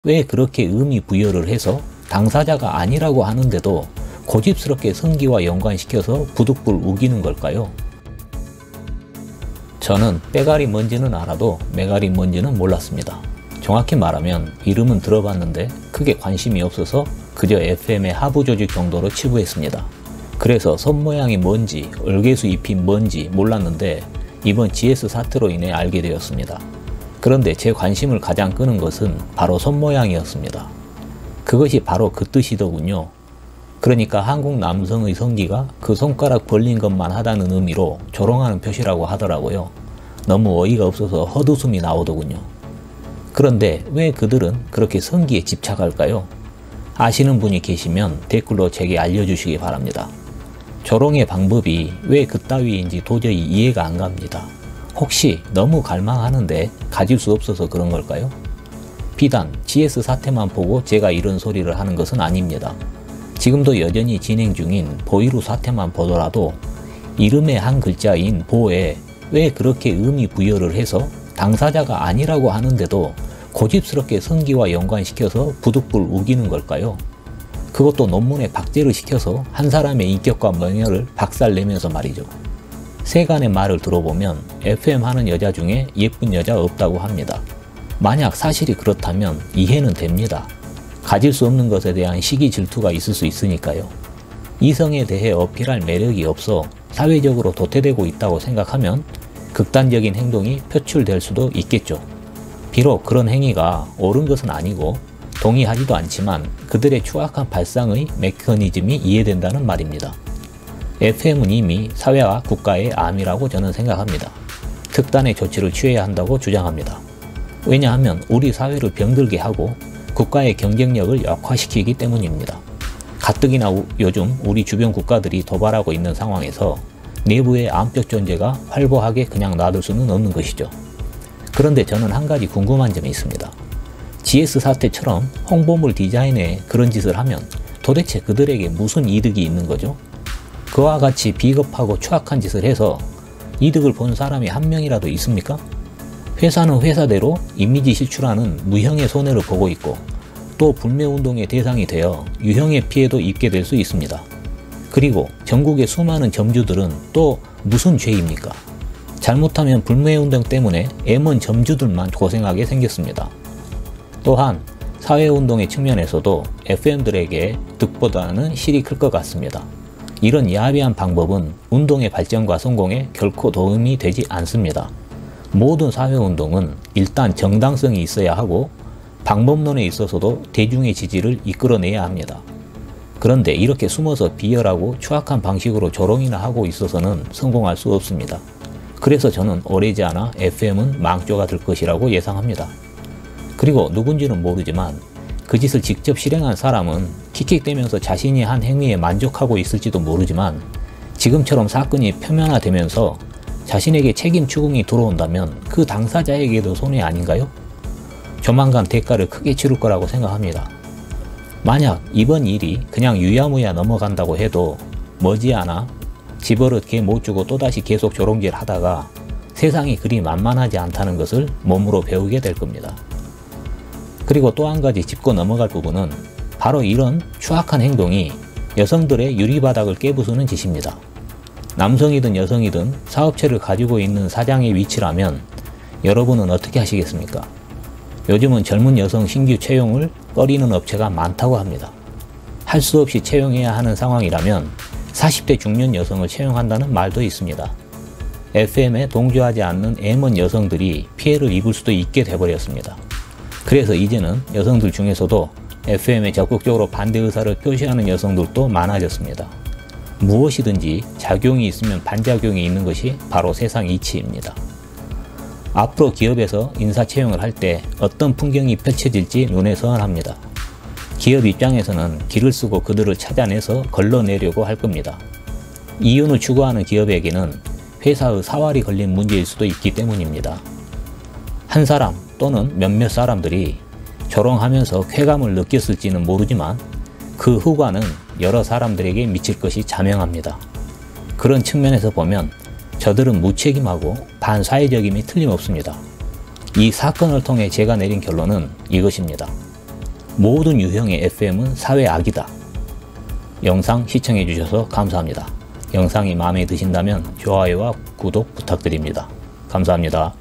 왜 그렇게 의미 부여를 해서 당사자가 아니라고 하는데도 고집스럽게 성기와 연관시켜서 부득불 우기는 걸까요? 저는 빼가리 뭔지는 알아도 메가리 뭔지는 몰랐습니다. 정확히 말하면 이름은 들어봤는데 크게 관심이 없어서 그저 FM의 하부 조직 정도로 치부했습니다. 그래서 손 모양이 뭔지 얼개수 잎이 뭔지 몰랐는데 이번 GS 사태로 인해 알게 되었습니다. 그런데 제 관심을 가장 끄는 것은 바로 손 모양이었습니다. 그것이 바로 그 뜻이더군요. 그러니까 한국 남성의 성기가 그 손가락 벌린 것만 하다는 의미로 조롱하는 표시라고 하더라고요. 너무 어이가 없어서 헛웃음이 나오더군요. 그런데 왜 그들은 그렇게 성기에 집착할까요? 아시는 분이 계시면 댓글로 제게 알려주시기 바랍니다. 조롱의 방법이 왜 그따위인지 도저히 이해가 안 갑니다. 혹시 너무 갈망하는데 가질 수 없어서 그런 걸까요? 비단 GS 사태만 보고 제가 이런 소리를 하는 것은 아닙니다. 지금도 여전히 진행 중인 보이루 사태만 보더라도 이름의 한 글자인 보에 왜 그렇게 의미 부여를 해서 당사자가 아니라고 하는데도 고집스럽게 성기와 연관시켜서 부득불 우기는 걸까요? 그것도 논문에 박제를 시켜서 한 사람의 인격과 명예를 박살내면서 말이죠. 세간의 말을 들어보면 FM 하는 여자 중에 예쁜 여자 없다고 합니다. 만약 사실이 그렇다면 이해는 됩니다. 가질 수 없는 것에 대한 시기 질투가 있을 수 있으니까요. 이성에 대해 어필할 매력이 없어 사회적으로 도태되고 있다고 생각하면 극단적인 행동이 표출될 수도 있겠죠. 비록 그런 행위가 옳은 것은 아니고 동의하지도 않지만 그들의 추악한 발상의 메커니즘이 이해된다는 말입니다. FM은 이미 사회와 국가의 암이라고 저는 생각합니다. 특단의 조치를 취해야 한다고 주장합니다. 왜냐하면 우리 사회를 병들게 하고 국가의 경쟁력을 약화시키기 때문입니다. 가뜩이나 요즘 우리 주변 국가들이 도발하고 있는 상황에서 내부의 암벽 존재가 활보하게 그냥 놔둘 수는 없는 것이죠. 그런데 저는 한 가지 궁금한 점이 있습니다. GS 사태처럼 홍보물 디자인에 그런 짓을 하면 도대체 그들에게 무슨 이득이 있는 거죠? 그와 같이 비겁하고 추악한 짓을 해서 이득을 본 사람이 한 명이라도 있습니까? 회사는 회사대로 이미지 실추라는 무형의 손해를 보고 있고 또 불매운동의 대상이 되어 유형의 피해도 입게 될 수 있습니다. 그리고 전국의 수많은 점주들은 또 무슨 죄입니까? 잘못하면 불매운동 때문에 M1 점주들만 고생하게 생겼습니다. 또한 사회운동의 측면에서도 FM들에게 득보다는 실이 클 것 같습니다. 이런 야비한 방법은 운동의 발전과 성공에 결코 도움이 되지 않습니다. 모든 사회운동은 일단 정당성이 있어야 하고 방법론에 있어서도 대중의 지지를 이끌어내야 합니다. 그런데 이렇게 숨어서 비열하고 추악한 방식으로 조롱이나 하고 있어서는 성공할 수 없습니다. 그래서 저는 오래지 않아 FM은 망조가 될 것이라고 예상합니다. 그리고 누군지는 모르지만 그 짓을 직접 실행한 사람은 킥킥대면서 자신이 한 행위에 만족하고 있을지도 모르지만 지금처럼 사건이 표면화되면서 자신에게 책임 추궁이 들어온다면 그 당사자에게도 손해 아닌가요? 조만간 대가를 크게 치를 거라고 생각합니다. 만약 이번 일이 그냥 유야무야 넘어간다고 해도 머지않아 집버릇 개 못 주고 또다시 계속 조롱질 하다가 세상이 그리 만만하지 않다는 것을 몸으로 배우게 될 겁니다. 그리고 또 한 가지 짚고 넘어갈 부분은 바로 이런 추악한 행동이 여성들의 유리바닥을 깨부수는 짓입니다. 남성이든 여성이든 사업체를 가지고 있는 사장의 위치라면 여러분은 어떻게 하시겠습니까? 요즘은 젊은 여성 신규 채용을 꺼리는 업체가 많다고 합니다. 할 수 없이 채용해야 하는 상황이라면 40대 중년 여성을 채용한다는 말도 있습니다. FM에 동조하지 않는 M1 여성들이 피해를 입을 수도 있게 돼버렸습니다. 그래서 이제는 여성들 중에서도 FM에 적극적으로 반대 의사를 표시하는 여성들도 많아졌습니다. 무엇이든지 작용이 있으면 반작용이 있는 것이 바로 세상 이치입니다. 앞으로 기업에서 인사 채용을 할 때 어떤 풍경이 펼쳐질지 눈에 선합니다. 기업 입장에서는 기를 쓰고 그들을 찾아내서 걸러내려고 할 겁니다. 이윤을 추구하는 기업에게는 회사의 사활이 걸린 문제일 수도 있기 때문입니다. 한 사람 또는 몇몇 사람들이 조롱하면서 쾌감을 느꼈을지는 모르지만 그 후과는 여러 사람들에게 미칠 것이 자명합니다. 그런 측면에서 보면 저들은 무책임하고 반사회적임이 틀림없습니다. 이 사건을 통해 제가 내린 결론은 이것입니다. 모든 유형의 FM은 사회 악이다. 영상 시청해주셔서 감사합니다. 영상이 마음에 드신다면 좋아요와 구독 부탁드립니다. 감사합니다.